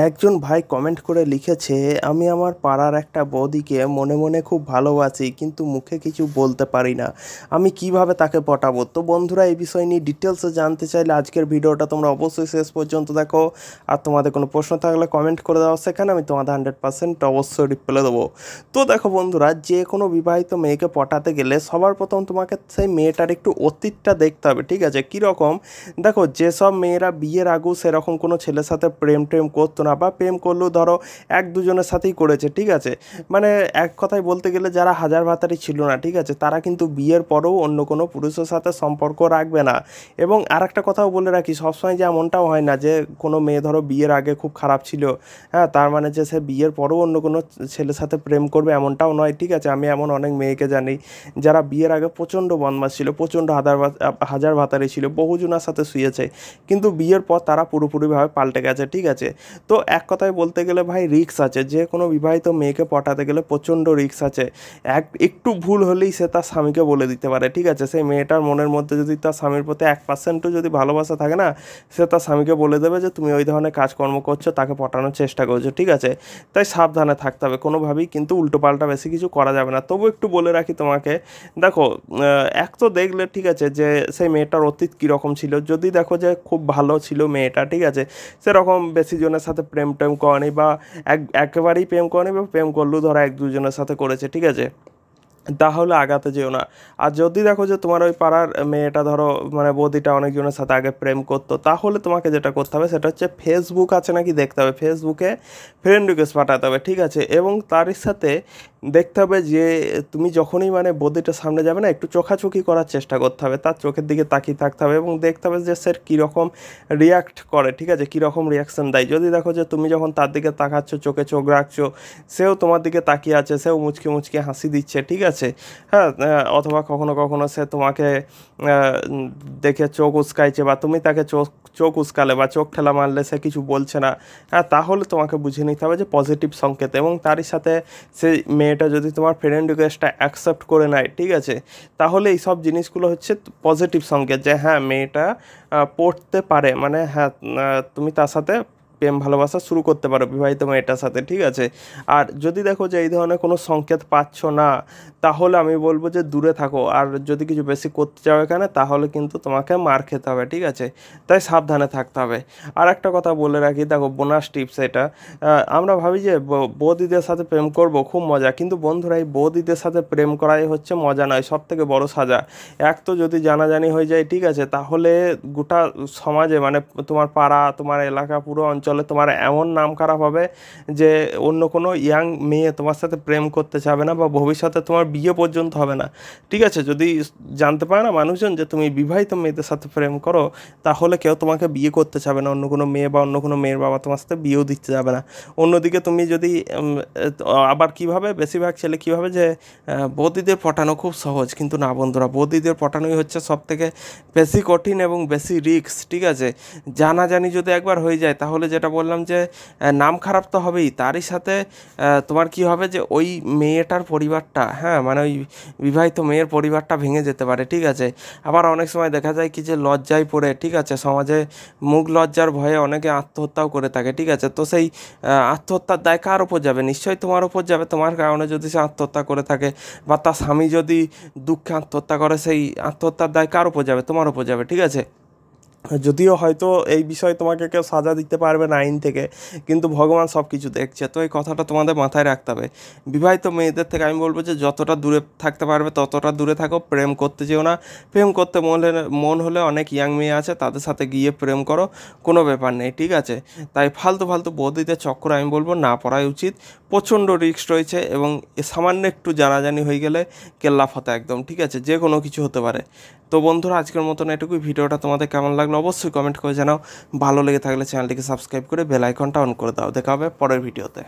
একজন ভাই কমেন্ট করে লিখেছে, আমি আমার পাড়ার একটা বৌদিকে মনে মনে খুব ভালোবাসি কিন্তু মুখে কিছু বলতে পারি না, আমি কিভাবে তাকে পটাবো। তো বন্ধুরা, এই বিষয় নিয়ে ডিটেলসে জানতে চাইলে আজকের ভিডিওটা তোমরা অবশ্যই শেষ পর্যন্ত দেখো। আর তোমাদের কোনো প্রশ্ন থাকলে কমেন্ট করে দাও, সেখানে আমি তোমাদের 100% অবশ্যই রিপ্লাই দেবো। তো দেখো বন্ধুরা, যে কোনো বিবাহিত মেয়েকে পটাতে গেলে সবার প্রথম তোমাকে সেই মেয়েটার একটু অতীতটা দেখতে হবে, ঠিক আছে? কীরকম, দেখো যেসব মেয়েরা বিয়ের আগেও সেরকম কোনো ছেলের সাথে প্রেম টেম করতো না, বা প্রেম করলেও ধরো এক দুজনের সাথেই করেছে, ঠিক আছে? মানে এক কথায় বলতে গেলে যারা হাজার ভাতারি ছিল না, ঠিক আছে, তারা কিন্তু বিয়ের পরেও অন্য কোনো পুরুষের সাথে সম্পর্ক রাখবে না। এবং আর একটা কথাও বলে রাখি, সবসময় যে এমনটাও হয় না যে কোনো মেয়ে ধরো বিয়ের আগে খুব খারাপ ছিল, হ্যাঁ, তার মানে যে সে বিয়ের পরেও অন্য কোনো ছেলের সাথে প্রেম করবে, এমনটাও নয়, ঠিক আছে? আমি এমন অনেক মেয়েকে জানি যারা বিয়ের আগে প্রচণ্ড বদমাশ ছিল, প্রচণ্ড হাজার ভাতারি ছিল, বহুজনের সাথে শুয়েছে, কিন্তু বিয়ের পর তারা পুরোপুরিভাবে পাল্টে গেছে, ঠিক আছে? তো এক কথায় বলতে গেলে ভাই, রিস্ক আছে। যে কোনো বিবাহিত মেয়েকে পটাতে গেলে প্রচণ্ড রিস্ক আছে। একটু ভুল হলেই সে তার স্বামীকে বলে দিতে পারে, ঠিক আছে? সেই মেয়েটার মনের মধ্যে যদি তার স্বামীর প্রতি 1%ও যদি ভালোবাসা থাকে না, সে তার স্বামীকে বলে দেবে যে তুমি ওই ধরনের কাজকর্ম করছো, তাকে পটানোর চেষ্টা করছো, ঠিক আছে? তাই সাবধানে থাকতে হবে, কোনোভাবেই কিন্তু উল্টোপাল্টা বেশি কিছু করা যাবে না। তবু একটু বলে রাখি তোমাকে, দেখো, এক তো দেখলে, ঠিক আছে, যে সেই মেয়েটার অতীত কীরকম ছিল। যদি দেখো যে খুব ভালো ছিল মেয়েটা, ঠিক আছে, সেরকম বেশি জনের সাথে প্রেম টেম করেনি, বা একেবারেই প্রেম করেনি, বা প্রেম করলেও ধরো এক দুজনের সাথে করেছে, ঠিক আছে, তাহলে আগাতে যেও না। আর যদি দেখো যে তোমার ওই পাড়ার মেয়েটা ধরো, মানে বৌদিটা অনেকজনের সাথে আগে প্রেম করতো, তাহলে তোমাকে যেটা করতে হবে সেটা হচ্ছে ফেসবুক আছে নাকি দেখতে হবে, ফেসবুকে ফ্রেন্ড রিকোয়েস্ট পাঠাতে হবে, ঠিক আছে? এবং তারই সাথে দেখতে হবে যে তুমি যখনই মানে বৌদিটার সামনে যাবে না, একটু চোখাচোখি করার চেষ্টা করতে হবে, তার চোখের দিকে তাকিয়ে থাকতে হবে এবং দেখতে হবে যে সে কীরকম রিয়াক্ট করে, ঠিক আছে, কীরকম রিয়াকশান দেয়। যদি দেখো যে তুমি যখন তার দিকে তাকাচ্ছ, চোখে চোখ রাখছো, সেও তোমার দিকে তাকিয়ে আছে, সেও মুচকি মুচকি হাসি দিচ্ছে, ঠিক আছে, হ্যাঁ, অথবা কখনো কখনো সে তোমাকে দেখে চোখ উস্কাইছে, বা তুমি তাকে চোখ উস্কালে বা চোখ ঠেলা মারলে সে কিছু বলছে না, হ্যাঁ, তাহলে তোমাকে বুঝে নিতে হবে যে পজিটিভ সংকেত। এবং তারই সাথে সেই মেয়েটা যদি তোমার ফ্রেন্ড রিকোয়েস্টটা অ্যাকসেপ্ট করে নেয়, ঠিক আছে, তাহলে এই সব জিনিসগুলো হচ্ছে পজিটিভ সংকেত যে হ্যাঁ, মেয়েটা পড়তে পারে, মানে হ্যাঁ, তুমি তার সাথে প্রেম ভালোবাসা শুরু করতে পারো বিবাহিত মেয়েটার সাথে, ঠিক আছে? আর যদি দেখো যে এই ধরনের কোনো সংকেত পাচ্ছ না, তাহলে আমি বলবো যে দূরে থাকো। আর যদি কিছু বেশি করতে চাও এখানে, তাহলে কিন্তু তোমাকে মার খেতে হবে, ঠিক আছে? তাই সাবধানে থাকতে হবে। আর একটা কথা বলে রাখি, দেখো, বোনাস টিপস এটা, আমরা ভাবি যে বৌদিদের সাথে প্রেম করব, খুব মজা, কিন্তু বন্ধুরা, এই বৌদিদের সাথে প্রেম করাই হচ্ছে মজা নয়, সব থেকে বড় সাজা। এক তো যদি জানাজানি হয়ে যায়, ঠিক আছে, তাহলে গোটা সমাজে, মানে তোমার পাড়া, তোমার এলাকা, পুরো অঞ্চলে তোমার এমন নাম খারাপ হবে যে অন্য কোনো ইয়াং মেয়ে তোমার সাথে প্রেম করতে চাবে না, বা ভবিষ্যতে তোমার বিয়ে পর্যন্ত হবে না, ঠিক আছে? যদি জানতে পারে না মানুষজন যে তুমি বিবাহিত মেয়েদের সাথে প্রেম করো, তাহলে কেউ তোমাকে বিয়ে করতে চাবে না, অন্য কোনো মেয়ে বা অন্য কোনো মেয়ের বাবা তোমার সাথে বিয়েও দিতে যাবে না। অন্যদিকে তুমি যদি আবার কীভাবে, বেশিরভাগ ছেলে কীভাবে যে বৌদিদের পটানো খুব সহজ, কিন্তু না বন্ধুরা, বৌদিদের পটানোই হচ্ছে সব থেকে বেশি কঠিন এবং বেশি রিস্ক, ঠিক আছে? জানাজানি যদি একবার হয়ে যায়, তাহলে যেটা বললাম যে নাম খারাপ তো হবেই, তারই সাথে তোমার কি হবে যে ওই মেয়েটার পরিবারটা, হ্যাঁ, মানে ওই বিবাহিত মেয়ের পরিবারটা ভেঙে যেতে পারে, ঠিক আছে? আবার অনেক সময় দেখা যায় কি যে লজ্জায় পড়ে, ঠিক আছে, সমাজে মুখ লজ্জার ভয়ে অনেকে আত্মহত্যাও করে থাকে, ঠিক আছে? তো সেই আত্মহত্যার দায় কার ওপর যাবে? নিশ্চয়ই তোমার ওপর যাবে। তোমার কারণে যদি সে আত্মহত্যা করে থাকে, বা তার স্বামী যদি দুঃখে আত্মহত্যা করে, সেই আত্মহত্যার দায় কার ওপর যাবে? তোমার ওপর যাবে, ঠিক আছে? যদিও হয়তো এই বিষয়ে তোমাকে কেউ সাজা দিতে পারবে না আইন থেকে, কিন্তু ভগবান সব কিছু দেখছে। তো এই কথাটা তোমাদের মাথায় রাখতে হবে। বিবাহিত মেয়েদের থেকে আমি বলবো যে যতটা দূরে থাকতে পারবে ততটা দূরে থাকো, প্রেম করতে যেও না। প্রেম করতে মন হলে অনেক ইয়াং মেয়ে আছে, তাদের সাথে গিয়ে প্রেম করো, কোনো ব্যাপার নেই, ঠিক আছে? তাই ফালতু ফালতু বৌদিদের চক্করে আমি বলবো না পড়াই উচিত। প্রচণ্ড রিস্ক রয়েছে, এবং সামান্য একটু জানাজানি হয়ে গেলে কেল্লা ফতে একদম, ঠিক আছে? যে কোনো কিছু হতে পারে। তো বন্ধুরা, আজকের মতন এটুকুই। ভিডিওটা তোমাদের কেমন লাগলো অবশ্যই কমেন্ট করে জানাও। ভালো লেগে থাকলে চ্যানেলটিকে সাবস্ক্রাইব করে বেল আইকনটা অন করে দাও। দেখা হবে পরের ভিডিওতে।